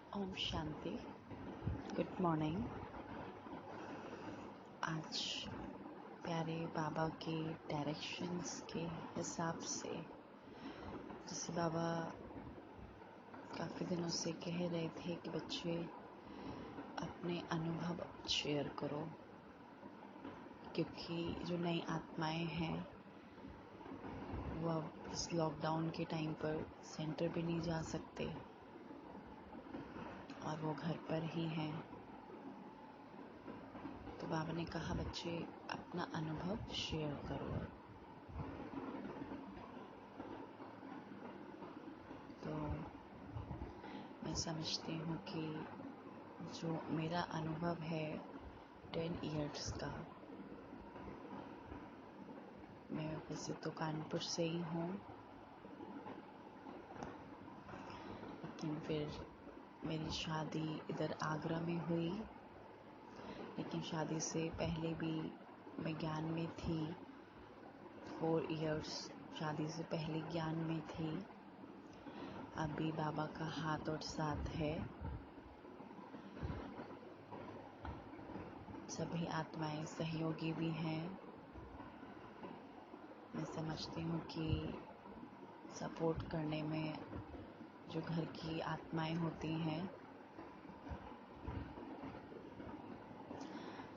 Om Shanti. Good morning. आज प्यारे बाबा के डायरेक्शंस के हिसाब से, जैसे बाबा काफ़ी दिनों से कह रहे थे कि बच्चे अपने अनुभव शेयर करो, क्योंकि जो नई आत्माएं हैं वो अब इस लॉकडाउन के टाइम पर सेंटर भी नहीं जा सकते और वो घर पर ही हैं। तो बाबा ने कहा बच्चे अपना अनुभव शेयर करो। तो मैं समझती हूँ कि जो मेरा अनुभव है 10 इयर्स का, मैं वैसे तो कानपुर से ही हूँ, लेकिन फिर मेरी शादी इधर आगरा में हुई। लेकिन शादी से पहले भी मैं ज्ञान में थी। 4 इयर्स शादी से पहले ज्ञान में थी। अभी बाबा का हाथ और साथ है। सभी आत्माएं सहयोगी भी हैं। मैं समझती हूँ कि सपोर्ट करने में जो घर की आत्माएं होती हैं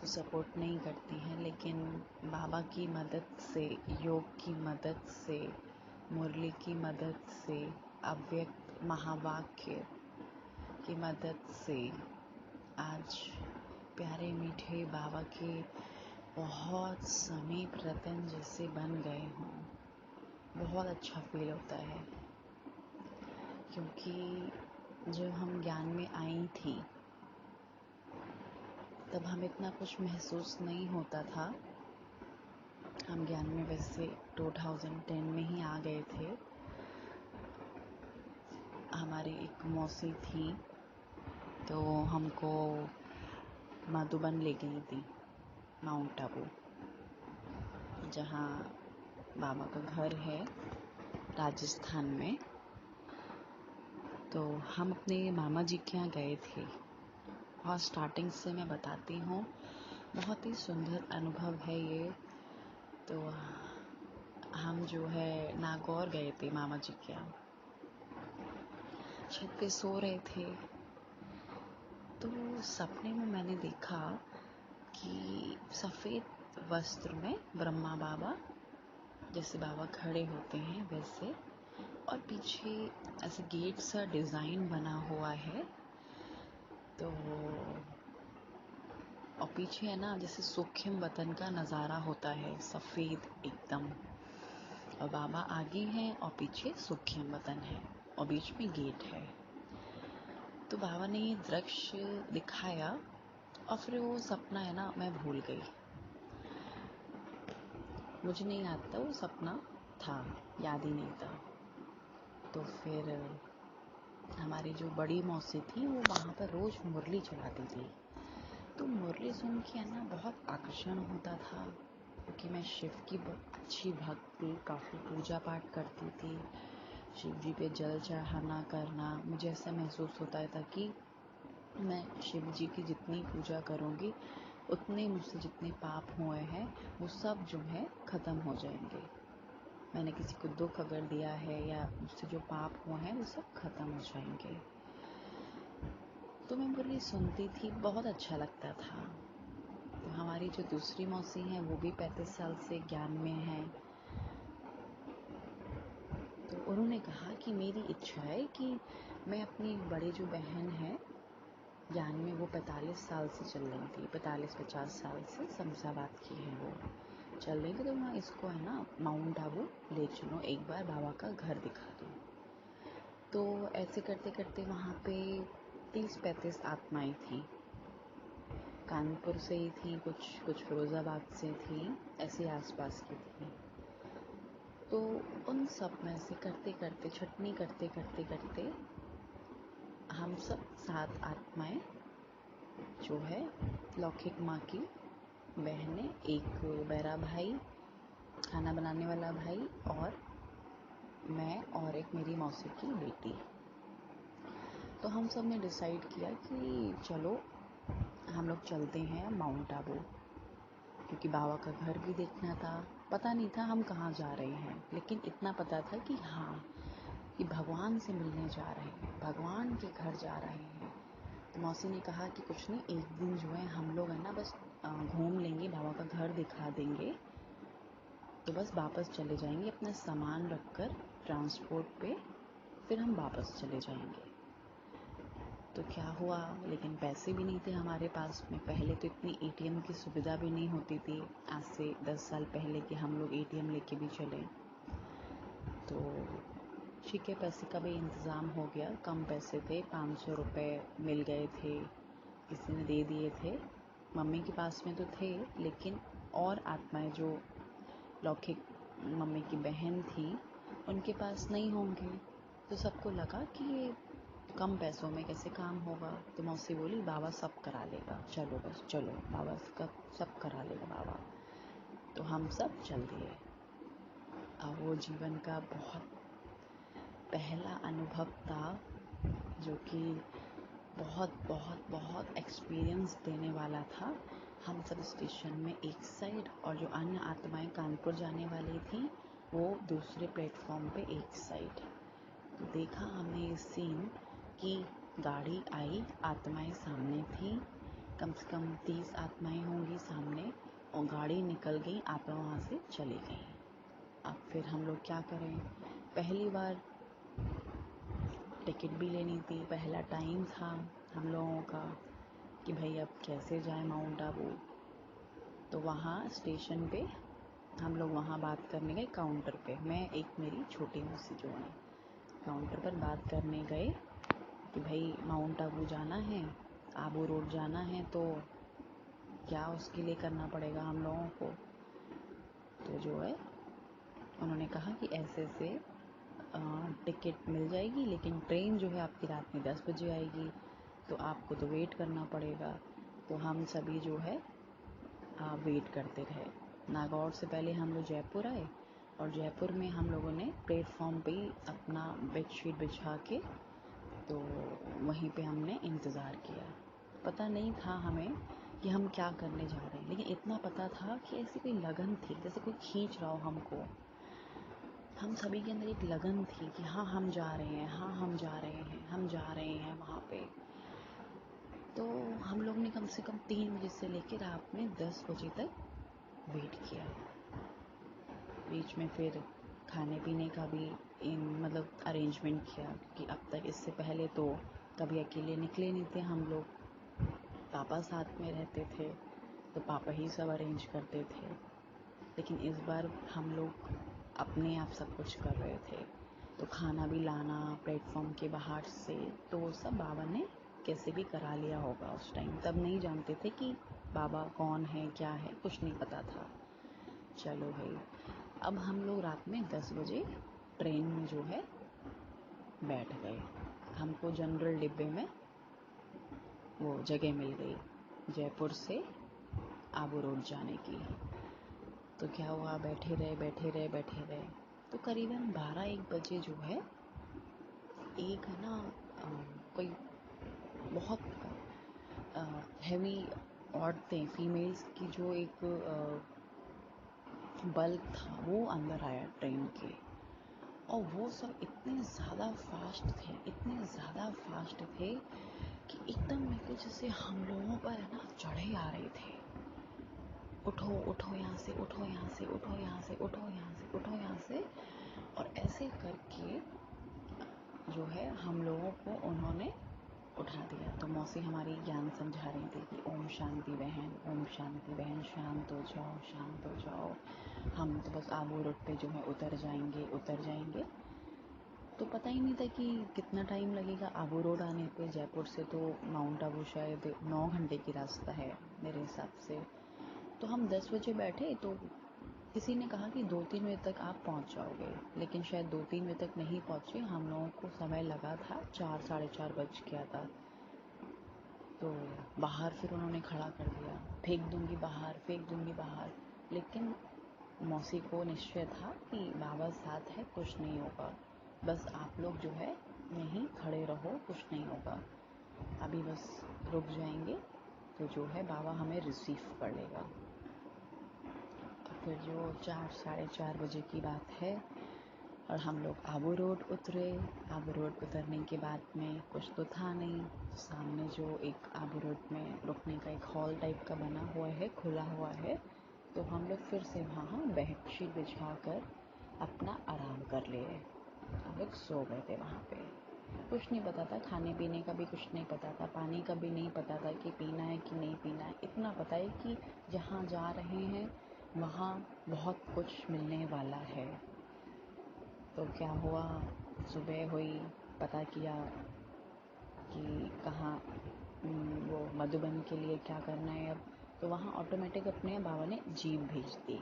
तो सपोर्ट नहीं करती हैं, लेकिन बाबा की मदद से, योग की मदद से, मुरली की मदद से, अव्यक्त महावाक्य की मदद से आज प्यारे मीठे बाबा के बहुत समीप रतन जैसे बन गए हों। बहुत अच्छा फील होता है, क्योंकि जब हम ज्ञान में आई थी तब हमें इतना कुछ महसूस नहीं होता था। हम ज्ञान में वैसे 2010 में ही आ गए थे। हमारी एक मौसी थी तो हमको मधुबन ले गई थी, माउंट आबू, जहाँ बाबा का घर है राजस्थान में। तो हम अपने मामा जी के यहाँ गए थे और स्टार्टिंग से मैं बताती हूँ, बहुत ही सुंदर अनुभव है ये। तो हम जो है नागौर गए थे मामा जी के यहाँ। छत पे सो रहे थे तो सपने में मैंने देखा कि सफ़ेद वस्त्र में ब्रह्मा बाबा, जैसे बाबा खड़े होते हैं वैसे, और पीछे ऐसे गेट सा डिज़ाइन बना हुआ है। तो और पीछे है ना, जैसे सूक्ष्म वतन का नज़ारा होता है, सफ़ेद एकदम, और बाबा आगे हैं और पीछे सूक्ष्म वतन है और बीच में गेट है। तो बाबा ने ये दृश्य दिखाया और फिर वो सपना है ना, मैं भूल गई। मुझे नहीं याद था वो सपना था, याद ही नहीं था। तो फिर हमारी जो बड़ी मौसी थी वो वहाँ पर रोज़ मुरली चलाती थी। तो मुरली सुन के है ना बहुत आकर्षण होता था, क्योंकि मैं शिव की अच्छी भक्त थी, काफ़ी पूजा पाठ करती थी। शिव जी पे जल चढ़ाना करना, मुझे ऐसा महसूस होता था कि मैं शिव जी की जितनी पूजा करूँगी उतने मुझसे जितने पाप हुए हैं वो सब जो है ख़त्म हो जाएंगे। मैंने किसी को दुख अगर दिया है या मुझसे जो पाप हुए हैं वो सब ख़त्म हो जाएंगे। तो मैं मुरली सुनती थी, बहुत अच्छा लगता था। तो हमारी जो दूसरी मौसी हैं वो भी 35 साल से ज्ञान में हैं। तो उन्होंने कहा कि मेरी इच्छा है कि मैं अपनी बड़ी जो बहन है ज्ञान में, वो 45 साल से चल रही थी, 45-50 साल से शमशाबाद की है, वो चल रही थी। तो वहाँ इसको है ना माउंट आबू ले चलो, एक बार बाबा का घर दिखा दो। तो ऐसे करते करते वहाँ पे 30-35 आत्माएं थी। कानपुर से ही थी, कुछ फिरोज़ाबाद से थी, ऐसे आसपास की थी। तो उन सब में से करते करते, छटनी करते करते करते हम सब 7 आत्माएं जो है लौकिक माँ की बहनें, एक बैरा भाई, खाना बनाने वाला भाई, और मैं, और एक मेरी मौसी की बेटी, तो हम सब ने डिसाइड किया कि चलो हम लोग चलते हैं माउंट आबू, क्योंकि बाबा का घर भी देखना था। पता नहीं था हम कहाँ जा रहे हैं, लेकिन इतना पता था कि हाँ, कि भगवान से मिलने जा रहे हैं, भगवान के घर जा रहे हैं। तो मौसी ने कहा कि कुछ नहीं, एक दिन जो है हम लोग है ना बस घूम लेंगे, बाबा का घर दिखा देंगे, तो बस वापस चले जाएंगे अपना सामान रखकर ट्रांसपोर्ट पे, फिर हम वापस चले जाएंगे। तो क्या हुआ, लेकिन पैसे भी नहीं थे हमारे पास में। पहले तो इतनी एटीएम की सुविधा भी नहीं होती थी, आज से 10 साल पहले कि हम लोग एटीएम लेके भी चले। तो ठीक है, पैसे का भी इंतज़ाम हो गया। कम पैसे थे, 500 रुपये मिल गए थे, किसी ने दे दिए थे। मम्मी के पास में तो थे, लेकिन और आत्माएं जो लौकिक मम्मी की बहन थी उनके पास नहीं होंगे। तो सबको लगा कि ये कम पैसों में कैसे काम होगा। तो मौसी बोली बाबा सब करा लेगा, चलो बस चलो, बाबा का सब करा लेगा बाबा। तो हम सब चल दिए। अब वो जीवन का बहुत पहला अनुभव था, जो कि बहुत बहुत बहुत एक्सपीरियंस देने वाला था। हम सब स्टेशन में एक साइड, और जो अन्य आत्माएं कानपुर जाने वाली थी वो दूसरे प्लेटफॉर्म पे एक साइड। तो देखा हमने ये सीन कि गाड़ी आई, आत्माएं सामने थी, कम से कम 30 आत्माएं होंगी सामने, और गाड़ी निकल गई, आत्मा वहाँ से चली गई। अब फिर हम लोग क्या करें, पहली बार टिकट भी लेनी थी, पहला टाइम था हम लोगों का कि भाई अब कैसे जाए माउंट आबू। तो वहाँ स्टेशन पे हम लोग वहाँ बात करने गए काउंटर पे, मैं एक मेरी छोटी मौसी जो है, काउंटर पर बात करने गए कि भाई माउंट आबू जाना है, आबू रोड जाना है, तो क्या उसके लिए करना पड़ेगा हम लोगों को। तो जो है उन्होंने कहा कि ऐसे से टिकट मिल जाएगी, लेकिन ट्रेन जो है आपकी रात में 10 बजे आएगी, तो आपको तो वेट करना पड़ेगा। तो हम सभी जो है वेट करते रहे। नागौर से पहले हम लोग जयपुर आए, और जयपुर में हम लोगों ने प्लेटफॉर्म पे ही अपना बेडशीट बिछा के, तो वहीं पे हमने इंतज़ार किया। पता नहीं था हमें कि हम क्या करने जा रहे हैं, लेकिन इतना पता था कि ऐसी कोई लगन थी, जैसे कोई खींच रहा हो हमको। हम सभी के अंदर एक लगन थी कि हाँ हम जा रहे हैं, हाँ हम जा रहे हैं, हम जा रहे हैं वहाँ पे। तो हम लोग ने कम से कम 3 बजे से लेकर रात में 10 बजे तक वेट किया। बीच में फिर खाने पीने का भी मतलब अरेंजमेंट किया, कि अब तक इससे पहले तो कभी अकेले निकले नहीं थे हम लोग, पापा साथ में रहते थे, तो पापा ही सब अरेंज करते थे। लेकिन इस बार हम लोग अपने आप सब कुछ कर रहे थे। तो खाना भी लाना प्लेटफॉर्म के बाहर से, तो वो सब बाबा ने कैसे भी करा लिया होगा उस टाइम। तब नहीं जानते थे कि बाबा कौन है, क्या है, कुछ नहीं पता था। चलो भाई, अब हम लोग रात में 10 बजे ट्रेन में जो है बैठ गए। हमको जनरल डिब्बे में वो जगह मिल गई, जयपुर से आबू रोड जाने की। तो क्या हुआ, बैठे रहे। तो करीबन 12-1 बजे जो है एक है ना कोई बहुत हैवी औरतें, फीमेल्स की जो एक बल्क था वो अंदर आया ट्रेन के। और वो सब इतने ज़्यादा फास्ट थे कि एकदम लगे जैसे हम लोगों पर है ना चढ़े आ रहे थे। उठो यहाँ से, उठो यहाँ से, उठो यहाँ से, उठो यहाँ से, उठो यहाँ से। और ऐसे करके जो है हम लोगों को उन्होंने उठा दिया। तो मौसी हमारी ज्ञान समझा रही थी कि ओम शांति बहन, ओम शांति बहन, शांत हो जाओ, शांत हो जाओ, हम तो बस आबू रोड पे जो है उतर जाएंगे। तो पता ही नहीं था कि कितना टाइम लगेगा आबू रोड आने पे। जयपुर से तो माउंट आबू शायद 9 घंटे की रास्ता है मेरे हिसाब से। तो हम 10 बजे बैठे, तो किसी ने कहा कि 2-3 बजे तक आप पहुंच जाओगे, लेकिन शायद 2-3 बजे तक नहीं पहुंचे। हम लोगों को समय लगा था, 4-4:30 बज गया था। तो बाहर फिर उन्होंने खड़ा कर दिया, फेंक दूंगी बाहर। लेकिन मौसी को निश्चय था कि बाबा साथ है, कुछ नहीं होगा, बस आप लोग जो है यहीं खड़े रहो, कुछ नहीं होगा, अभी बस रुक जाएंगे तो जो है बाबा हमें रिसीव कर लेगा। फिर जो 4-4:30 बजे की बात है और हम लोग आबू रोड उतरे। आबू रोड उतरने के बाद में कुछ तो था नहीं, सामने जो एक आबू रोड में रुकने का एक हॉल टाइप का बना हुआ है, खुला हुआ है, तो हम लोग फिर से वहाँ बेडशीट बिछा कर अपना आराम कर लिए। हम लोग सो गए थे वहाँ पे। कुछ नहीं पता था, खाने पीने का भी कुछ नहीं पता था, पानी का भी नहीं पता था कि पीना है कि नहीं पीना है। इतना पता है कि जहाँ जा रहे हैं वहाँ बहुत कुछ मिलने वाला है। तो क्या हुआ, सुबह हुई, पता किया कि कहाँ वो मधुबन के लिए क्या करना है अब। तो वहाँ ऑटोमेटिक अपने बाबा ने जीप भेज दी।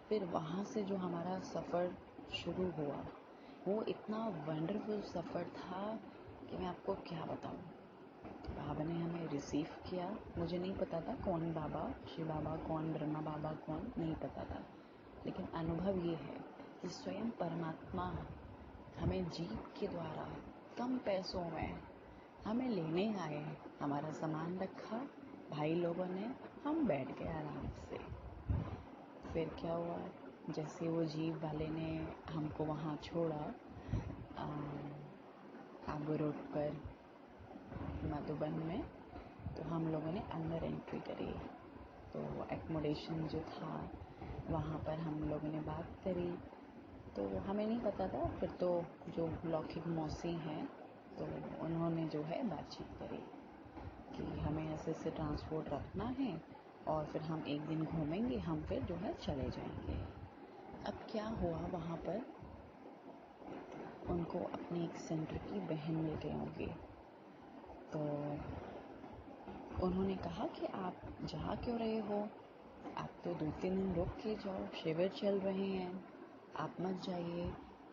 फिर वहाँ से जो हमारा सफ़र शुरू हुआ वो इतना वंडरफुल सफ़र था कि मैं आपको क्या बताऊँ। बाबा ने हमें रिसीव किया। मुझे नहीं पता था कौन बाबा, शिव बाबा कौन, ब्रह्मा बाबा कौन, नहीं पता था, लेकिन अनुभव ये है कि स्वयं परमात्मा हमें जीप के द्वारा कम पैसों में हमें लेने आए। हमारा सामान रखा भाई लोगों ने, हम बैठ गए आराम से। फिर क्या हुआ, जैसे वो जीप वाले ने हमको वहाँ छोड़ा आबू रोड पर मधुबन में, तो हम लोगों ने अंदर एंट्री करी। तो एकोमोडेशन जो था वहाँ पर हम लोगों ने बात करी, तो हमें नहीं पता था। फिर तो जो लौकिक मौसी हैं तो उन्होंने जो है बातचीत करी कि हमें ऐसे ऐसे ट्रांसपोर्ट रखना है और फिर हम एक दिन घूमेंगे, हम फिर जो है चले जाएंगे। अब क्या हुआ, वहाँ पर उनको अपने एक सेंटर की बहन मिल गई होंगी, तो उन्होंने कहा कि आप जा क्यों रहे हो, आप तो 2-3 दिन रुक के जाओ, शिविर चल रहे हैं, आप मत जाइए।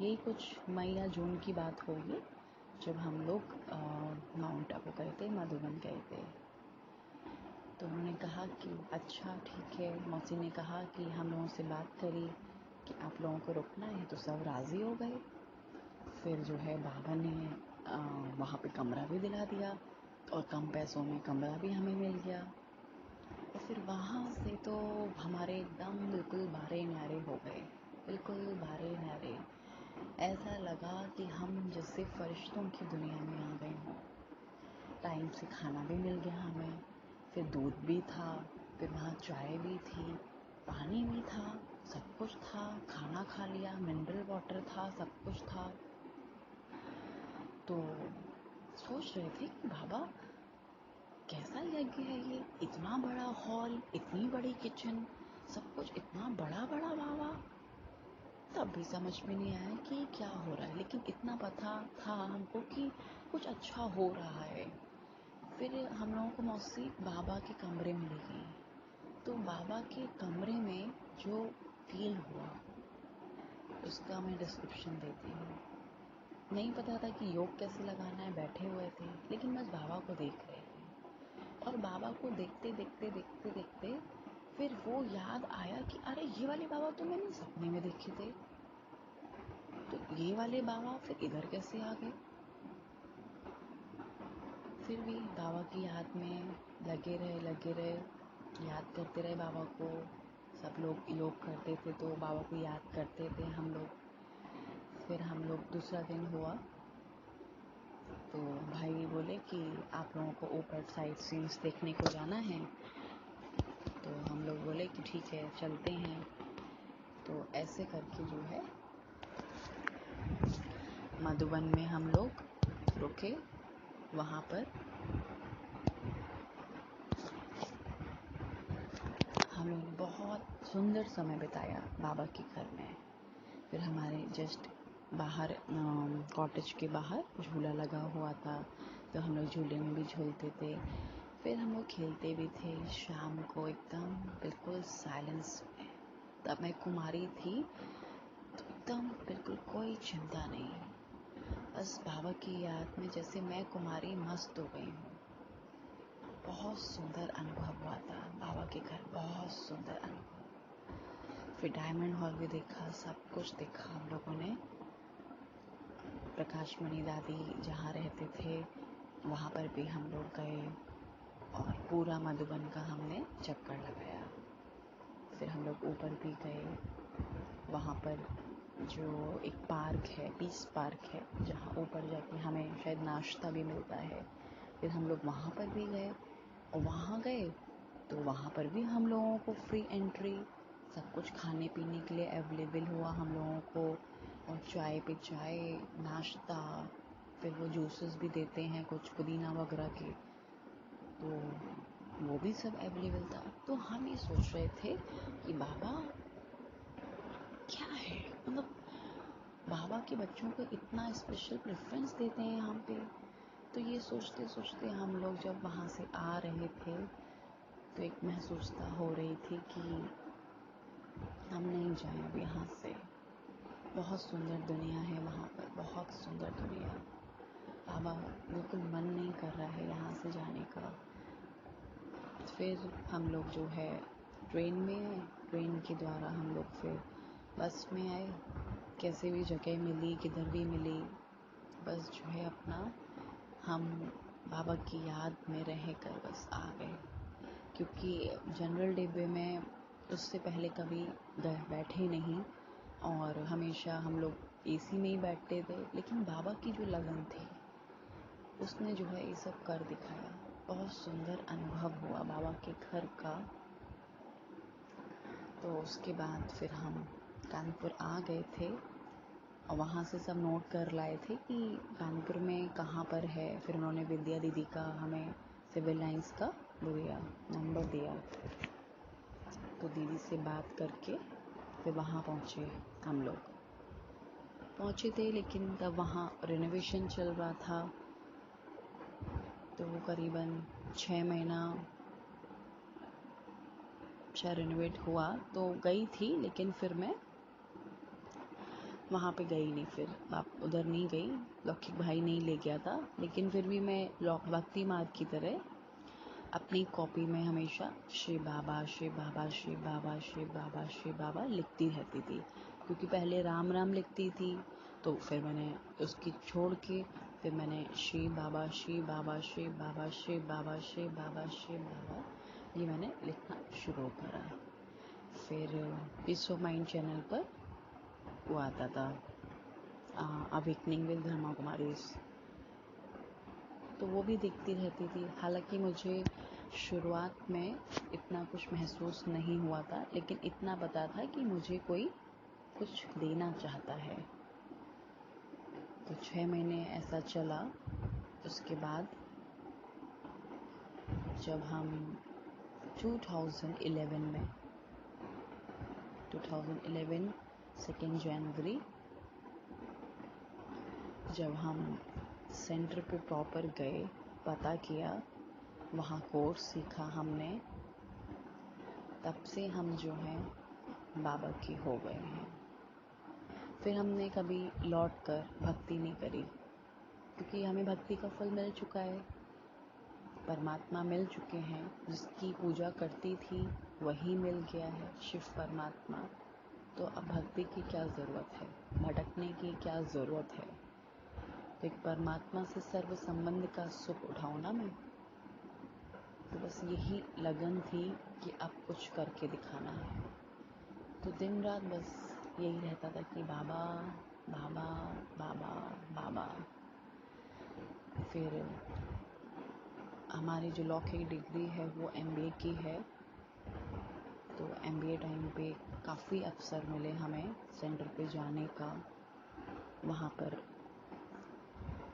यही कुछ मई या जून की बात होगी जब हम लोग माउंट आबू गए थे, मधुबन गए थे। तो उन्होंने कहा कि अच्छा ठीक है। मौसी ने कहा कि हम लोगों से बात करी कि आप लोगों को रुकना है, तो सब राज़ी हो गए। फिर जो है बाबा ने वहाँ पे कमरा भी दिला दिया और कम पैसों में कमरा भी हमें मिल गया। और फिर वहाँ से तो हमारे एकदम बिल्कुल बारे न्यारे हो गए, बिल्कुल बारे न्यारे। ऐसा लगा कि हम जैसे फरिश्तों की दुनिया में आ गए हों। टाइम से खाना भी मिल गया हमें, फिर दूध भी था, फिर वहाँ चाय भी थी, पानी भी था, सब कुछ था, खाना खा लिया, मिनरल वाटर था, सब कुछ था। तो सोच रहे थे कि बाबा कैसा यज्ञ है ये, इतना बड़ा हॉल, इतनी बड़ी किचन, सब कुछ इतना बड़ा बड़ा बाबा। तब भी समझ में नहीं आया कि क्या हो रहा है, लेकिन इतना पता था हमको कि कुछ अच्छा हो रहा है। फिर हम लोगों को मौसी बाबा के कमरे में ले गई। तो बाबा के कमरे में जो फील हुआ उसका मैं डिस्क्रिप्शन देती हूँ। नहीं पता था कि योग कैसे लगाना है, बैठे हुए थे लेकिन बस बाबा को देख रहे थे। और बाबा को देखते देखते देखते देखते फिर वो याद आया कि अरे ये वाले बाबा तो मैंने सपने में देखे थे, तो ये वाले बाबा फिर इधर कैसे आ गए। फिर भी बाबा की याद में लगे रहे, याद करते रहे बाबा को। सब लोग योग करते थे तो बाबा को याद करते थे हम लोग। फिर हम लोग दूसरा दिन हुआ तो भाई बोले कि आप लोगों को ऊपर साइड सीन्स देखने को जाना है, तो हम लोग बोले कि ठीक है चलते हैं। तो ऐसे करके जो है मधुबन में हम लोग रुके। वहाँ पर हम लोगों ने बहुत सुंदर समय बिताया बाबा के घर में। फिर हमारे जस्ट बाहर कॉटेज के बाहर झूला लगा हुआ था, तो हम लोग झूले में भी झूलते थे। फिर हम लोग खेलते भी थे शाम को एकदम बिल्कुल साइलेंस में। तब मैं कुमारी थी तो एकदम बिल्कुल कोई चिंता नहीं, बस बाबा की याद में जैसे मैं कुमारी मस्त हो गई हूँ। बहुत सुंदर अनुभव हुआ था बाबा के घर, बहुत सुंदर अनुभव। फिर डायमंड हॉल भी देखा, सब कुछ देखा हम लोगों ने। प्रकाश मणि दादी जहाँ रहते थे वहाँ पर भी हम लोग गए और पूरा मधुबन का हमने चक्कर लगाया। फिर हम लोग ऊपर भी गए, वहाँ पर जो एक पार्क है, पीस पार्क है, जहाँ ऊपर जाके हमें शायद नाश्ता भी मिलता है। फिर हम लोग वहाँ पर भी गए और वहाँ गए तो वहाँ पर भी हम लोगों को फ्री एंट्री, सब कुछ खाने पीने के लिए अवेलेबल हुआ हम लोगों को, और चाय पे चाय, नाश्ता, फिर वो जूसेस भी देते हैं कुछ पुदीना वगैरह के, तो वो भी सब अवेलेबल था। तो हम ये सोच रहे थे कि बाबा क्या है, मतलब बाबा के बच्चों को इतना स्पेशल प्रेफरेंस देते हैं यहाँ पे। तो ये सोचते सोचते हम लोग जब वहाँ से आ रहे थे तो एक महसूसता हो रही थी कि हम नहीं जाएं अब यहाँ से। बहुत सुंदर दुनिया है वहाँ पर, बहुत सुंदर दुनिया। बाबा बिल्कुल मन नहीं कर रहा है यहाँ से जाने का। फिर हम लोग जो है ट्रेन में आए, ट्रेन के द्वारा हम लोग फिर बस में आए। कैसे भी जगह मिली, किधर भी मिली, बस जो है अपना हम बाबा की याद में रह कर बस आ गए। क्योंकि जनरल डिब्बे में उससे पहले कभी बैठे नहीं और हमेशा हम लोग एसी में ही बैठते थे, लेकिन बाबा की जो लगन थी उसने जो है ये सब कर दिखाया। बहुत सुंदर अनुभव हुआ बाबा के घर का। तो उसके बाद फिर हम कानपुर आ गए थे और वहाँ से सब नोट कर लाए थे कि कानपुर में कहाँ पर है। फिर उन्होंने विद्या दीदी का हमें सिविल लाइंस का दिया, नंबर दिया। तो दीदी से बात करके फिर वहाँ पहुँचे। हम लोग पहुँचे थे, लेकिन तब वहाँ रिनोवेशन चल रहा था, तो वो करीबन 6 महीना शायद रिनोवेट हुआ। तो गई थी, लेकिन फिर मैं वहाँ पे गई नहीं, फिर उधर नहीं गई, लौकिक भाई नहीं ले गया था। लेकिन फिर भी मैं भक्ति मार्ग की तरह अपनी कॉपी में हमेशा श्री बाबा श्री बाबा श्री बाबा श्री बाबा श्री बाबा लिखती रहती थी। क्योंकि पहले राम राम लिखती थी, तो फिर मैंने उसकी छोड़ के फिर मैंने श्री बाबा श्री बाबा श्री बाबा श्री बाबा श्री बाबा श्री बाबा ये मैंने लिखना शुरू करा। फिर पीस ऑफ माइंड चैनल पर वो आता था अवेकनिंग विद धर्मा कुमारी, तो वो भी देखती रहती थी। हालांकि मुझे शुरुआत में इतना कुछ महसूस नहीं हुआ था, लेकिन इतना पता था कि मुझे कोई कुछ देना चाहता है। तो 6 महीने ऐसा चला। उसके बाद जब हम 2011 में 2 जनवरी जब हम सेंटर पे प्रॉपर गए, पता किया, वहाँ कोर्स सीखा हमने, तब से हम जो हैं बाबा की हो गए हैं। फिर हमने कभी लौट कर भक्ति नहीं करी, क्योंकि हमें भक्ति का फल मिल चुका है, परमात्मा मिल चुके हैं। जिसकी पूजा करती थी वही मिल गया है, शिव परमात्मा। तो अब भक्ति की क्या ज़रूरत है, भटकने की क्या ज़रूरत है। तो एक परमात्मा से सर्व संबंध का सुख उठाऊं ना मैं। तो बस यही लगन थी कि अब कुछ करके दिखाना है। तो दिन रात बस यही रहता था कि बाबा बाबा बाबा बाबा। फिर हमारी जो लौकिक डिग्री है वो MBA की है। तो MBA टाइम पे काफ़ी अवसर मिले हमें सेंटर पे जाने का। वहाँ पर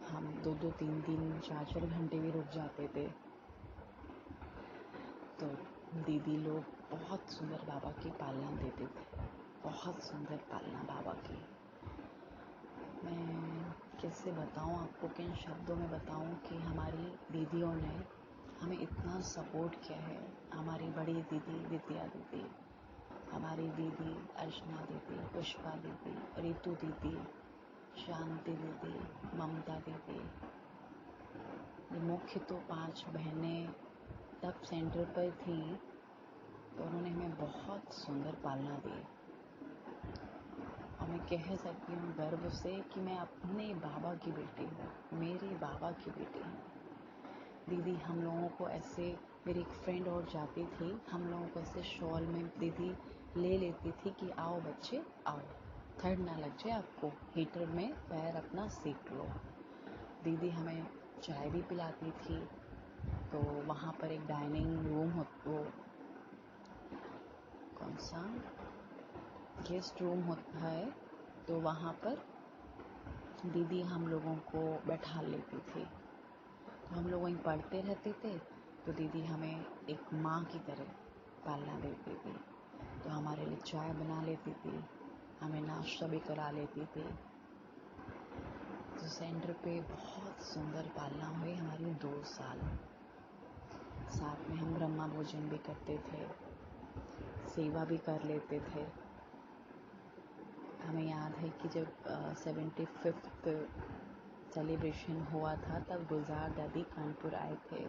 हम 2-2, 3-3, 4-4 घंटे भी रुक जाते थे। तो दीदी लोग बहुत सुंदर बाबा की पालना देते थे, बहुत सुंदर पालना बाबा की। मैं कैसे बताऊं आपको, किन शब्दों में बताऊं कि हमारी दीदियों ने हमें इतना सपोर्ट किया है। हमारी बड़ी दीदी विद्या दीदी, हमारी दीदी अर्चना दीदी, पुष्पा दीदी, रितु दीदी, शांति दीदी, ममता दीदी, ये मुख्य तो 5 बहनें तब सेंटर पर थी। तो उन्होंने हमें बहुत सुंदर पालना दी। और मैं कह सकती हूँ गर्व से कि मैं अपने बाबा की बेटी हूँ, मेरे बाबा की बेटी हूँ। दीदी हम लोगों को ऐसे, मेरी एक फ्रेंड और जाती थी, हम लोगों को ऐसे शॉल में दीदी ले लेती थी कि आओ बच्चे आओ, ठंड ना लग जाए आपको, हीटर में पैर अपना सेक लो। दीदी हमें चाय भी पिलाती थी। तो वहाँ पर एक डाइनिंग रूम वो कौन सा गेस्ट रूम होता है, तो वहाँ पर दीदी हम लोगों को बैठा लेती थी। तो हम लोग वहीं पढ़ते रहते थे। तो दीदी हमें एक माँ की तरह पालना देती थी। तो हमारे लिए चाय बना लेती थी, हमें नाश्ता भी करा लेती थी। तो सेंटर पे बहुत सुंदर पालना हुई हमारी 2 साल। साथ में हम ब्रह्मा भोजन भी करते थे, सेवा भी कर लेते थे। हमें याद है कि जब 75th सेलिब्रेशन हुआ था तब गुलजार दादी कानपुर आए थे।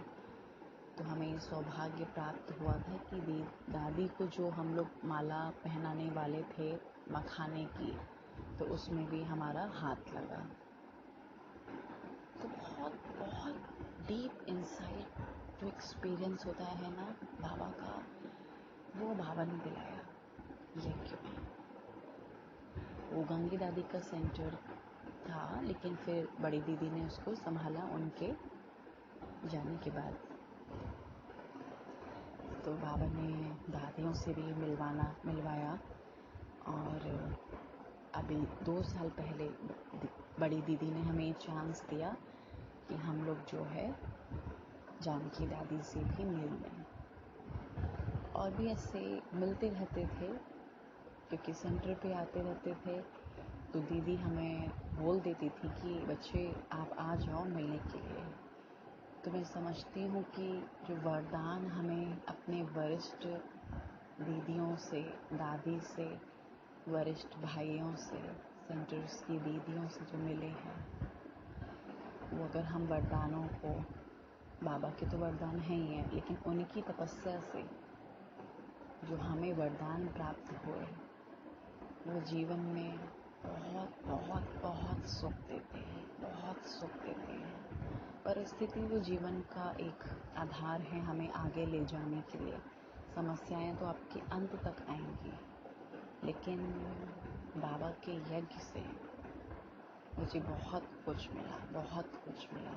तो हमें सौभाग्य प्राप्त हुआ था कि दादी को जो हम लोग माला पहनाने वाले थे मखाने की, तो उसमें भी हमारा हाथ लगा। तो बहुत बहुत डीप इनसाइट जो एक्सपीरियंस होता है ना बाबा का, वो बाबा ने दिलाया यज्ञ में। वो गंगी दादी का सेंटर था, लेकिन फिर बड़ी दीदी ने उसको संभाला उनके जाने के बाद। तो बाबा ने दादियों से भी मिलवाया। और अभी 2 साल पहले बड़ी दीदी ने हमें चांस दिया कि हम लोग जो है जानकी दादी से भी मिल लें। और भी ऐसे मिलते रहते थे, क्योंकि सेंटर पे आते रहते थे। तो दीदी हमें बोल देती थी कि बच्चे आप आ जाओ मिलने के लिए। तो मैं समझती हूँ कि जो वरदान हमें अपने वरिष्ठ दीदियों से, दादी से, वरिष्ठ भाइयों से, सेंटर्स की दीदियों से जो मिले हैं, वो अगर हम वरदानों को, बाबा के तो वरदान है ही है, लेकिन उनकी तपस्या से जो हमें वरदान प्राप्त हुए, वो जीवन में बहुत बहुत बहुत सुख देते हैं, बहुत सुख देते हैं। परिस्थिति वो जीवन का एक आधार है हमें आगे ले जाने के लिए। समस्याएं तो आपके अंत तक आएंगी, लेकिन बाबा के यज्ञ से मुझे बहुत कुछ मिला, बहुत कुछ मिला।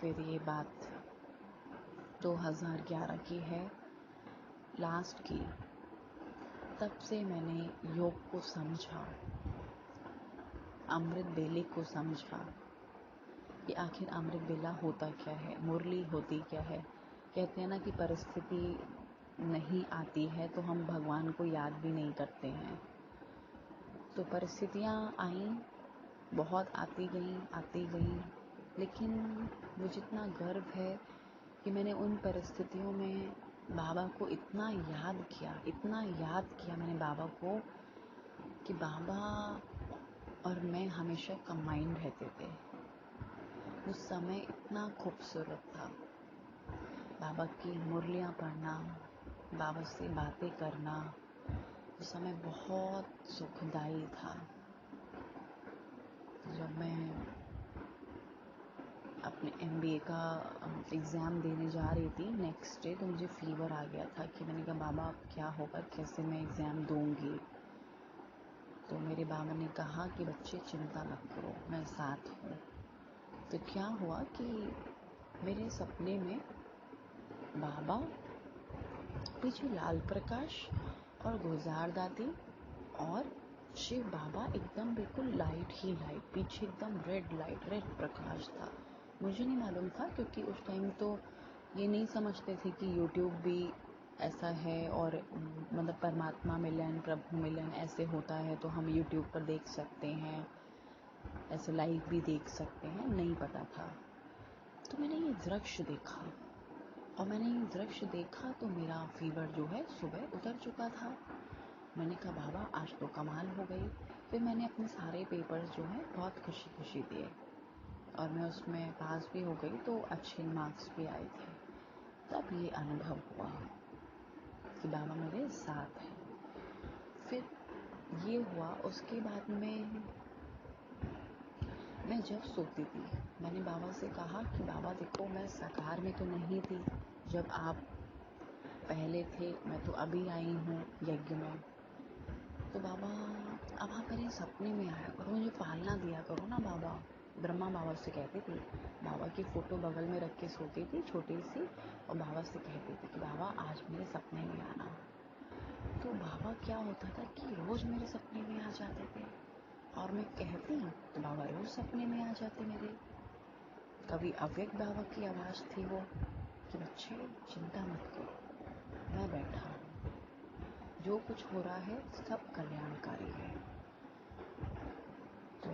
फिर ये बात 2011 की है, लास्ट की। तब से मैंने योग को समझा, अमृत बेले को समझा कि आखिर अमृत बेला होता क्या है, मुरली होती क्या है। कहते हैं ना कि परिस्थिति नहीं आती है तो हम भगवान को याद भी नहीं करते हैं। तो परिस्थितियाँ आईं, बहुत आती गईं, लेकिन मुझे इतना गर्व है कि मैंने उन परिस्थितियों में बाबा को इतना याद किया मैंने बाबा को, कि बाबा और मैं हमेशा कंबाइंड रहते थे। उस समय इतना खूबसूरत था। बाबा की मुरलियाँ पढ़ना, बाबा से बातें करना, उस समय बहुत सुखदायी था। जब मैं अपने MBA का एग्ज़ाम देने जा रही थी नेक्स्ट डे, तो मुझे फीवर आ गया था कि मैंने कहा बाबा अब क्या होगा, कैसे मैं एग्ज़ाम दूंगी। तो मेरे बाबा ने कहा कि बच्चे चिंता मत करो, मैं साथ हूँ। तो क्या हुआ कि मेरे सपने में बाबा, पीछे लाल प्रकाश और गुलजार दादी और शिव बाबा, एकदम बिल्कुल लाइट ही लाइट, पीछे एकदम रेड प्रकाश था। मुझे नहीं मालूम था, क्योंकि उस टाइम तो ये नहीं समझते थे कि यूट्यूब भी ऐसा है और मतलब परमात्मा मिलन, प्रभु मिलन ऐसे होता है, तो हम यूट्यूब पर देख सकते हैं, ऐसे लाइव भी देख सकते हैं, नहीं पता था। तो मैंने ये दृश्य देखा, और मैंने ये दृश्य देखा तो मेरा फीवर जो है सुबह उतर चुका था। मैंने कहा बाबा आज तो कमाल हो गई। फिर मैंने अपने सारे पेपर्स जो हैं बहुत खुशी दिए, और मैं उसमें पास भी हो गई, तो अच्छे मार्क्स भी आए थे। तब ये अनुभव हुआ कि बाबा मेरे साथ हैं। फिर ये हुआ। उसके बाद में मैं जब सोती थी, मैंने बाबा से कहा कि बाबा देखो, मैं साकार में तो नहीं थी जब आप पहले थे, मैं तो अभी आई हूँ यज्ञ में। तो बाबा अब आप मेरे सपने में आया करो, मुझे पालना दिया करो ना बाबा। ब्रह्मा बाबा से कहती थी, बाबा की फ़ोटो बगल में रख के सोती थी छोटी सी, और बाबा से कहती थी कि बाबा आज मेरे सपने में आना। तो बाबा क्या होता था कि रोज़ मेरे सपने में आ जाते थे, और मैं कहती तो बाबा रोज़ सपने में आ जाते मेरे। कभी अव्यक्त बाबा की आवाज़ थी वो कि बच्चे चिंता मत करो, मैं बैठा हूँ, जो कुछ हो रहा है सब कल्याणकारी है। तो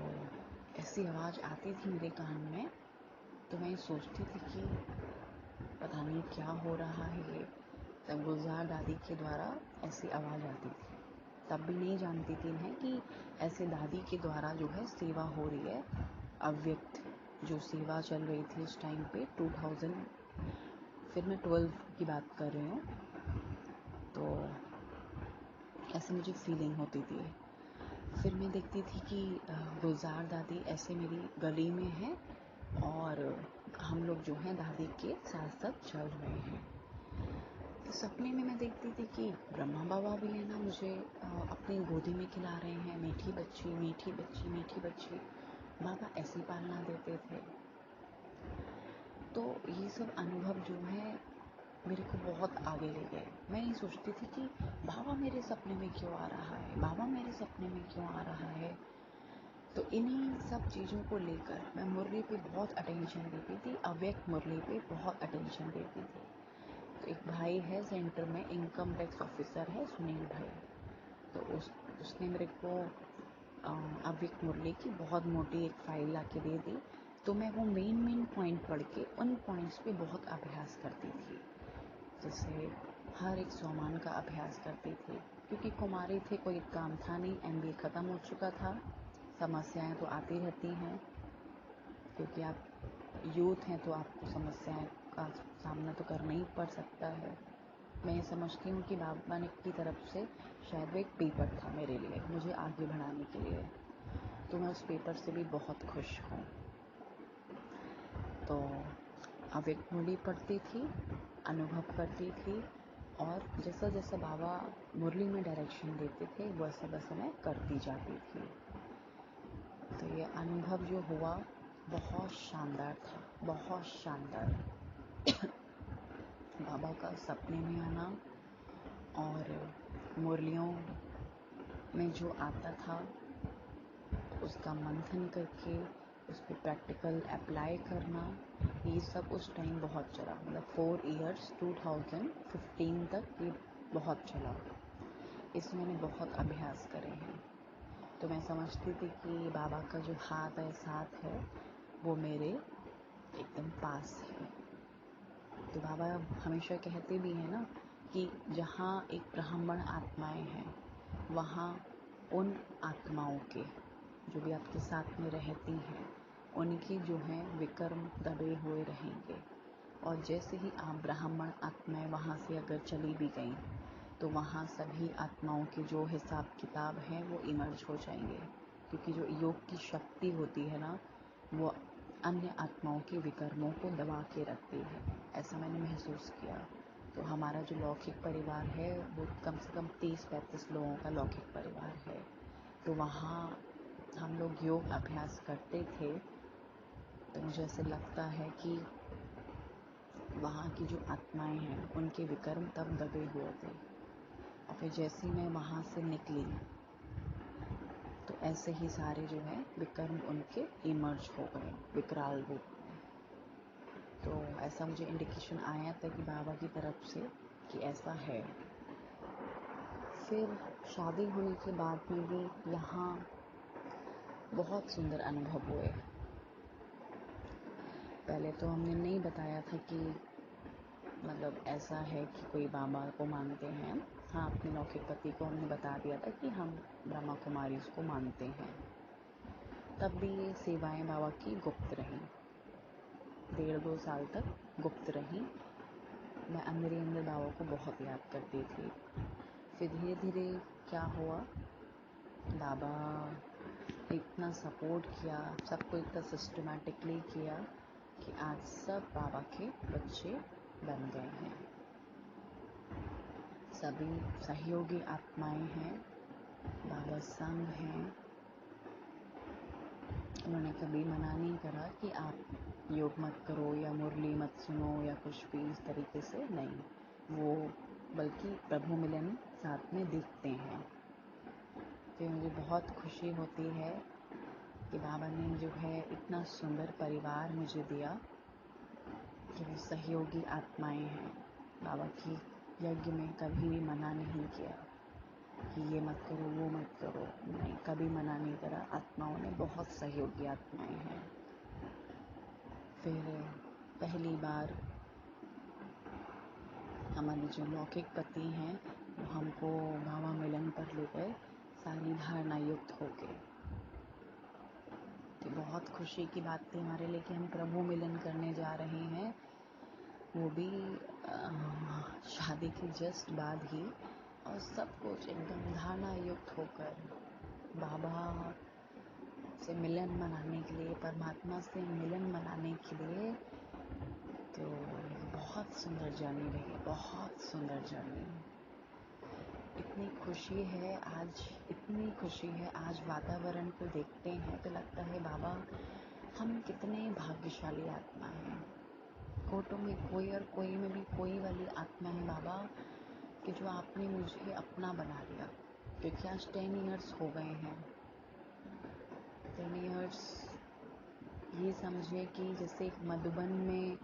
ऐसी आवाज़ आती थी मेरे कान में, तो मैं सोचती थी कि पता नहीं क्या हो रहा है ये। तब गुलजार दादी के द्वारा ऐसी आवाज़ आती थी, तब भी नहीं जानती थी मैं कि ऐसे दादी के द्वारा जो है सेवा हो रही है। अव्यक्त जो सेवा चल रही थी उस टाइम पे 2000, फिर मैं 12 की बात कर रही हूँ। तो ऐसे मुझे फीलिंग होती थी। फिर मैं देखती थी कि गुलजार दादी ऐसे मेरी गली में है, और हम लोग जो हैं दादी के साथ साथ चल रहे हैं। तो सपने में मैं देखती थी कि ब्रह्मा बाबा भी है ना, मुझे अपनी गोदी में खिला रहे हैं, मीठी बच्ची मीठी बच्ची मीठी बच्ची। बाबा ऐसी पालना देते थे। तो ये सब अनुभव जो है मेरे को बहुत आगे ले गए। मैं ये सोचती थी कि बाबा मेरे सपने में क्यों आ रहा है, बाबा मेरे सपने में क्यों आ रहा है। तो इन्हीं सब चीज़ों को लेकर मैं मुरली पे बहुत अटेंशन देती थी, अव्यक्त मुरली पे बहुत अटेंशन देती थी। तो एक भाई है सेंटर में, इनकम टैक्स ऑफिसर है, सुनील भाई। तो उसने मेरे को अव्यक्त मुरली की बहुत मोटी एक फाइल ला के दे दी। तो मैं वो मेन पॉइंट पढ़ के उन पॉइंट्स पे बहुत अभ्यास करती थी। जैसे हर एक सोमान का अभ्यास करती थी, क्योंकि कुमारी थे, कोई काम था नहीं, MBA ख़त्म हो चुका था। समस्याएं तो आती रहती हैं, क्योंकि आप यूथ हैं तो आपको समस्याएं का सामना तो करना ही पड़ सकता है। मैं ये समझती हूँ कि बाबा ने की तरफ से शायद वो एक पेपर था मेरे लिए, मुझे आगे बढ़ाने के लिए। तो मैं उस पेपर से भी बहुत खुश हूँ। तो अव्यक्त मुरली पढ़ती थी, अनुभव करती थी, और जैसा जैसा बाबा मुरली में डायरेक्शन देते थे वैसा वैसा मैं करती जाती थी। तो ये अनुभव जो हुआ बहुत शानदार था, बहुत शानदार। बाबा का सपने में आना और मुरलियों में जो आता था उसका मंथन करके उस पर प्रैक्टिकल अप्लाई करना, ये सब उस टाइम बहुत चला। मतलब 4 इयर्स 2015 तक ये बहुत चला। इसमें मैंने बहुत अभ्यास करे हैं। तो मैं समझती थी कि बाबा का जो हाथ है, साथ है, वो मेरे एकदम पास है। तो बाबा हमेशा कहते भी हैं ना कि जहाँ एक ब्राह्मण आत्माएं हैं, वहाँ उन आत्माओं के जो भी आपके साथ में रहती हैं, उनके जो हैं विकर्म दबे हुए रहेंगे। और जैसे ही आप ब्राह्मण आत्माएं वहाँ से अगर चली भी गई, तो वहाँ सभी आत्माओं के जो हिसाब किताब हैं वो इमर्ज हो जाएंगे, क्योंकि जो योग की शक्ति होती है ना, वो अन्य आत्माओं के विकर्मों को दबा के रखती है। ऐसा मैंने महसूस किया। तो हमारा जो लौकिक परिवार है वो कम से कम 30-35 लोगों का लौकिक परिवार है। तो वहाँ हम लोग योग अभ्यास करते थे। तो मुझे ऐसे लगता है कि वहाँ की जो आत्माएं हैं उनके विकर्म तब दबे हुए थे, और फिर जैसे ही मैं वहाँ से निकली तो ऐसे ही सारे जो है विकर्म उनके इमर्ज हो गए विकराल रूप में। तो ऐसा मुझे इंडिकेशन आया था कि बाबा की तरफ से कि ऐसा है। फिर शादी होने के बाद में भी यहाँ बहुत सुंदर अनुभव हुए। पहले तो हमने नहीं बताया था कि मतलब ऐसा है कि कोई बाबा को मानते हैं। हाँ, अपने लौकिक पति को हमने बता दिया था कि हम ब्रह्मा कुमारी उसको मानते हैं। तब भी ये सेवाएं बाबा की गुप्त रहीं, 1.5-2 साल तक गुप्त रहीं। मैं अंदर ही अंदर बाबा को बहुत याद करती थी। फिर धीरे धीरे क्या हुआ बाबा ने इतना सपोर्ट किया, सबको इतना सिस्टमेटिकली किया कि आज सब बाबा के बच्चे बन गए हैं। सभी सहयोगी आत्माएं हैं, बाबा संग हैं। उन्होंने कभी मना नहीं करा कि आप योग मत करो या मुरली मत सुनो या कुछ भी इस तरीके से, नहीं। वो बल्कि प्रभु मिलन साथ में देखते हैं। तो मुझे बहुत खुशी होती है कि बाबा ने जो है इतना सुंदर परिवार मुझे दिया कि वो सहयोगी आत्माएं हैं। बाबा की यज्ञ में कभी भी मना नहीं किया कि ये मत करो वो मत करो, नहीं, कभी मना नहीं करा। आत्माओं ने बहुत सहयोगी आत्माएं हैं। फिर पहली बार हमारे जो लौकिक पति हैं वो हमको बाबा मिलन पर ले गए, सारी धारणा युक्त होके। तो बहुत खुशी की बात थी हमारे लिए कि हम प्रभु मिलन करने जा रहे हैं, वो भी शादी के जस्ट बाद ही, और सब कुछ एकदम धारणा युक्त होकर बाबा से मिलन मनाने के लिए, परमात्मा से मिलन मनाने के लिए। तो बहुत सुंदर जर्नी रही, बहुत सुंदर जर्नी। इतनी खुशी है आज वातावरण को देखते हैं तो लगता है बाबा हम कितने भाग्यशाली आत्मा हैं। कोटों में कोई और कोई में भी कोई वाली आत्मा है बाबा कि जो आपने मुझे अपना बना लिया। क्योंकि आज 10 इयर्स हो गए हैं। 10 इयर्स ये समझिए कि जैसे मधुबन में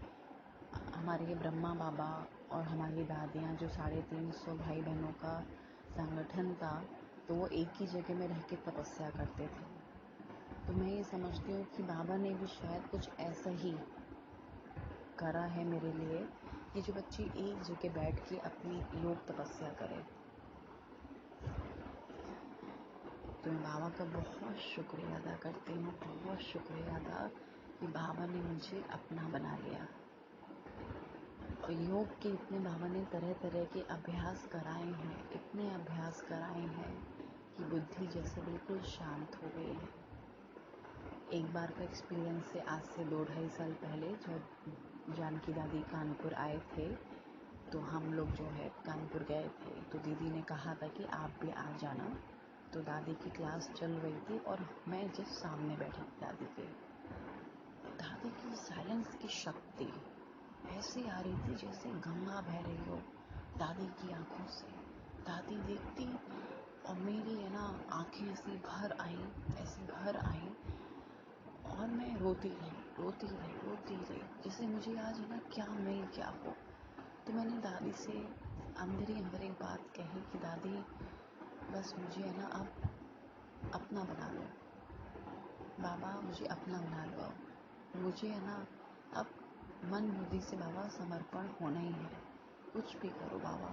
हमारे ब्रह्मा बाबा और हमारी दादियाँ जो 350 भाई बहनों का संगठन था, तो वो एक ही जगह में रह के तपस्या करते थे। तो मैं ये समझती हूँ कि बाबा ने भी शायद कुछ ऐसा ही करा है मेरे लिए कि जो बच्चे एक जगह बैठ के अपनी योग तपस्या करें। तो मैं बाबा का बहुत शुक्रिया अदा करती हूँ, बहुत शुक्रिया अदा कि बाबा ने मुझे अपना बना लिया। और योग के इतने बाबा ने तरह तरह के अभ्यास कराए हैं, इतने अभ्यास कराए हैं कि बुद्धि जैसे बिल्कुल शांत हो गई है। एक बार का एक्सपीरियंस है, आज से 2-2.5 साल पहले जब जानकी दादी कानपुर आए थे, तो हम लोग जो है कानपुर गए थे। तो दीदी ने कहा था कि आप भी आ जाना। तो दादी की क्लास चल रही थी और मैं जस्ट सामने बैठी थी दादी के। दादी की साइलेंस की शक्ति ऐसे आ रही थी जैसे गंगा बह रही हो दादी की आंखों से। दादी देखती और मेरी है ना आंखें ऐसी भर आई और मैं रोती रही जैसे मुझे आज है ना क्या मिल गया हो। तो मैंने दादी से अंदर ही अंदर एक बात कही कि दादी बस मुझे है ना अब अपना बना लो बाबा, मुझे अपना बना लो। मुझे है ना अब मन बुद्धि से बाबा समर्पण होना ही है, कुछ भी करो बाबा।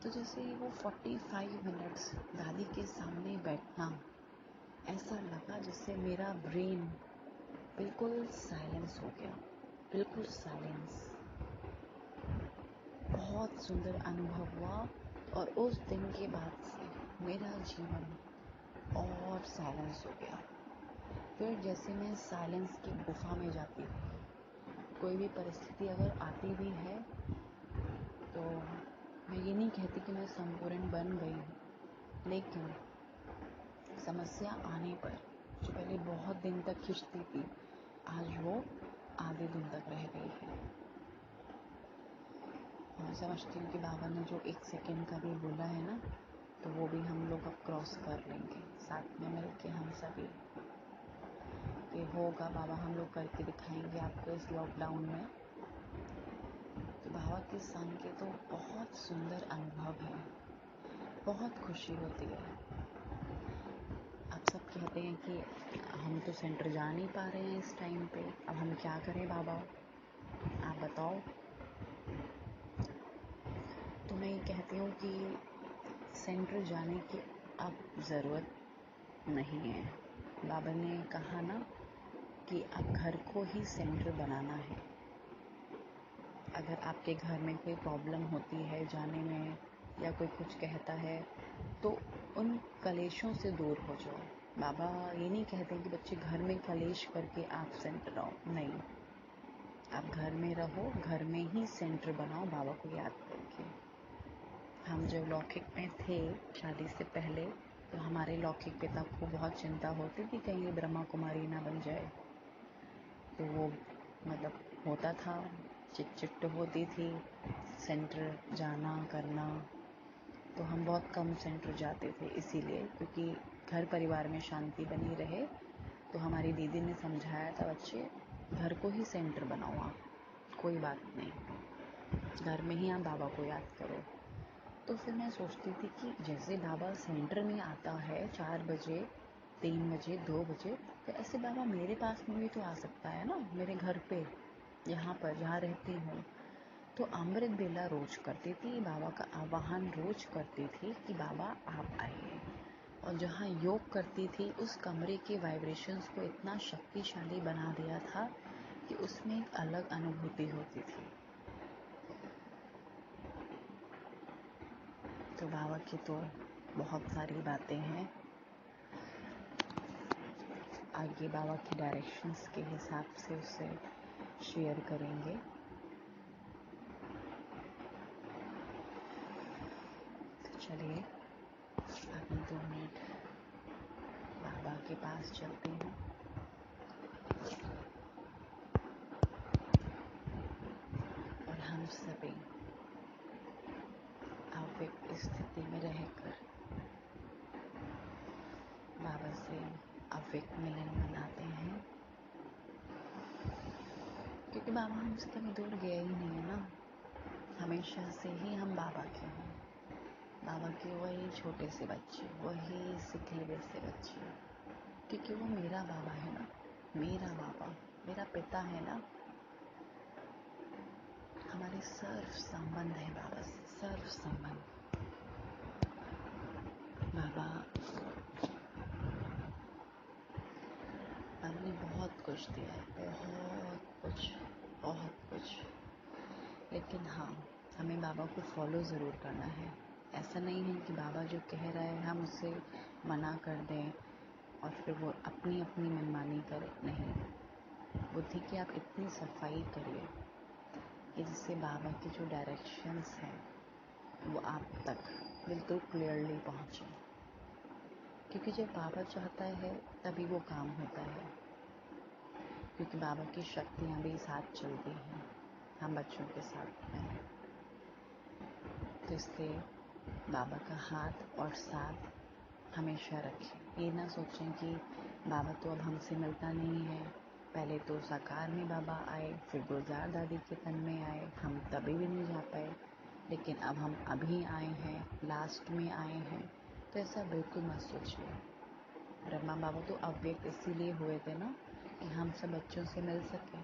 तो जैसे वो 45 मिनट्स दादी के सामने बैठना, ऐसा लगा जैसे मेरा ब्रेन बिल्कुल साइलेंस हो गया, बिल्कुल साइलेंस। बहुत सुंदर अनुभव हुआ और उस दिन के बाद से मेरा जीवन और साइलेंस हो गया। फिर जैसे मैं साइलेंस की गुफा में जाती हूँ, कोई भी परिस्थिति अगर आती भी है तो मैं ये नहीं कहती कि मैं संपूर्ण बन गई हूँ, लेकिन समस्या आने पर जो पहले बहुत दिन तक खिंचती थी, आज वो आधे दिन तक रह गई है। मैं समझती हूँ कि बाबा ने जो 1 सेकेंड का भी बोला है ना, तो वो भी हम लोग अब क्रॉस कर लेंगे साथ में मिल के। हम सभी ये होगा बाबा, हम लोग करके दिखाएंगे आपको इस लॉकडाउन में। तो बाबा के संग के तो बहुत सुंदर अनुभव है, बहुत खुशी होती है। आप सब कहते हैं कि हम तो सेंटर जा नहीं पा रहे हैं इस टाइम पे, अब हम क्या करें बाबा, आप बताओ। तो मैं ये कहती हूँ कि सेंटर जाने की अब ज़रूरत नहीं है। बाबा ने कहा ना कि अब घर को ही सेंटर बनाना है। अगर आपके घर में कोई प्रॉब्लम होती है जाने में, या कोई कुछ कहता है, तो उन कलेशों से दूर हो जाओ। बाबा ये नहीं कहते कि बच्चे घर में कलेश करके आप सेंटर आओ, नहीं, आप घर में रहो, घर में ही सेंटर बनाओ बाबा को याद करके। हम जब लौकिक में थे शादी से पहले, तो हमारे लौकिक पिता को बहुत चिंता होती थी कहीं ब्रह्मा कुमारी ना बन जाए। तो वो मतलब होता था, चिट होती थी सेंटर जाना करना। तो हम बहुत कम सेंटर जाते थे, इसीलिए क्योंकि घर परिवार में शांति बनी रहे। तो हमारी दीदी ने समझाया था, बच्चे घर को ही सेंटर बनाओ, आप कोई बात नहीं, घर में ही आप बाबा को याद करो। तो फिर मैं सोचती थी कि जैसे बाबा सेंटर में आता है 4 बजे, 3 बजे, 2 बजे, तो ऐसे बाबा मेरे पास में भी तो आ सकता है ना, मेरे घर पे, यहाँ पर जहाँ रहती हूँ। तो अमृत बेला रोज करती थी, बाबा का आवाहन रोज करती थी कि बाबा आप आइए। और जहाँ योग करती थी उस कमरे के वाइब्रेशंस को इतना शक्तिशाली बना दिया था कि उसमें एक अलग अनुभूति होती थी। तो बाबा की तो बहुत सारी बातें हैं, आगे बाबा की डायरेक्शंस के हिसाब से उसे शेयर करेंगे। तो चलिए अभी 2 मिनट बाबा के पास चलते हैं। और हम सभी अव्यक्त स्थिति में रहकर बाबा से अव्यक्त मिलन मनाते हैं, क्योंकि बाबा हमसे कभी दूर गया ही नहीं है ना, हमेशा से ही हम बाबा के हैं। बाबा के वही छोटे से बच्चे, वही सिखले से बच्चे, क्योंकि वो मेरा बाबा है ना, मेरा बाबा, मेरा पिता है ना। हमारे सर्व संबंध है बाबा से, सर्व संबंध। बाबा हमने बहुत कुछ दिया है, बहुत कुछ। लेकिन हाँ, हमें बाबा को फॉलो ज़रूर करना है। ऐसा नहीं है कि बाबा जो कह रहा है हम उससे मना कर दें और फिर वो अपनी अपनी मनमानी करें, नहीं। बुद्धि की आप इतनी सफाई करिए कि जिससे बाबा की जो डायरेक्शंस हैं वो आप तक बिल्कुल क्लियरली पहुँचे। क्योंकि जब बाबा चाहता है तभी वो काम होता है, क्योंकि बाबा की शक्तियाँ भी साथ चलती हैं हम बच्चों के साथ में। तो इसलिए बाबा का हाथ और साथ हमेशा रखें। ये ना सोचें कि बाबा तो अब हमसे मिलता नहीं है, पहले तो साकार में बाबा आए, फिर गुलजार दादी के तन में आए, हम तभी भी नहीं जा पाए, लेकिन अब हम अभी आए हैं, लास्ट में आए हैं। तो ऐसा बिल्कुल मत सोचिए। ब्रह्मा बाबा तो अव्यक्त इसीलिए हुए थे ना कि हम सब बच्चों से मिल सकें।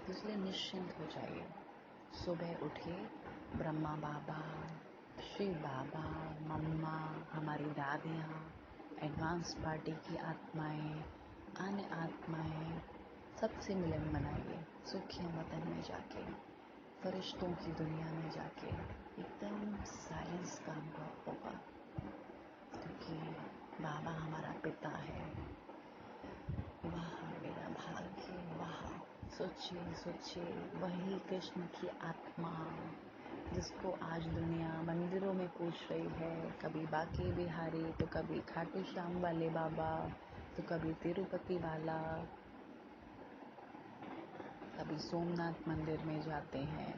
इसलिए निश्चिंत हो जाइए। सुबह उठे, ब्रह्मा बाबा, शिव बाबा, मम्मा, हमारी दादियाँ, एडवांस पार्टी की आत्माएं, अन्य आत्माएं, सबसे मिलन मनाइए। सुखिया वतन में जाके, फरिश्तों की दुनिया में जाके एकदम साइलेंस का अनुभव होगा, क्योंकि बाबा हमारा पिता है। वाह मेरा भाग्य, वाह। सोचिए वही कृष्ण की आत्मा जिसको आज दुनिया मंदिरों में पूछ रही है, कभी बांके बिहारी, तो कभी खाटू श्याम वाले बाबा, तो कभी तिरुपति वाला, कभी सोमनाथ मंदिर में जाते हैं,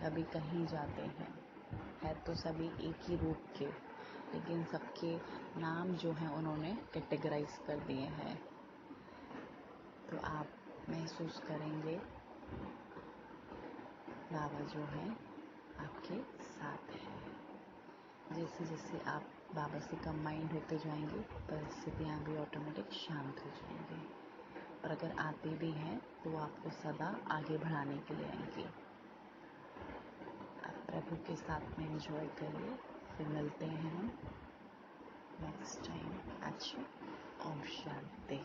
कभी कहीं जाते हैं। है तो सभी एक ही रूप के, लेकिन सबके नाम जो हैं उन्होंने कैटेगराइज कर दिए हैं। तो आप महसूस करेंगे बाबा जो है आपके साथ है। जैसे जैसे आप बाबा से कंबाइंड होते जाएंगे, परिस्थितियाँ भी ऑटोमेटिक शांत हो जाएंगी। और अगर आते भी हैं तो वो आपको सदा आगे बढ़ाने के लिए आएंगी। आप प्रभु के साथ में एंजॉय करिए। फिर मिलते हैं हम नेक्स्ट टाइम। अच्छा, ओम शांति।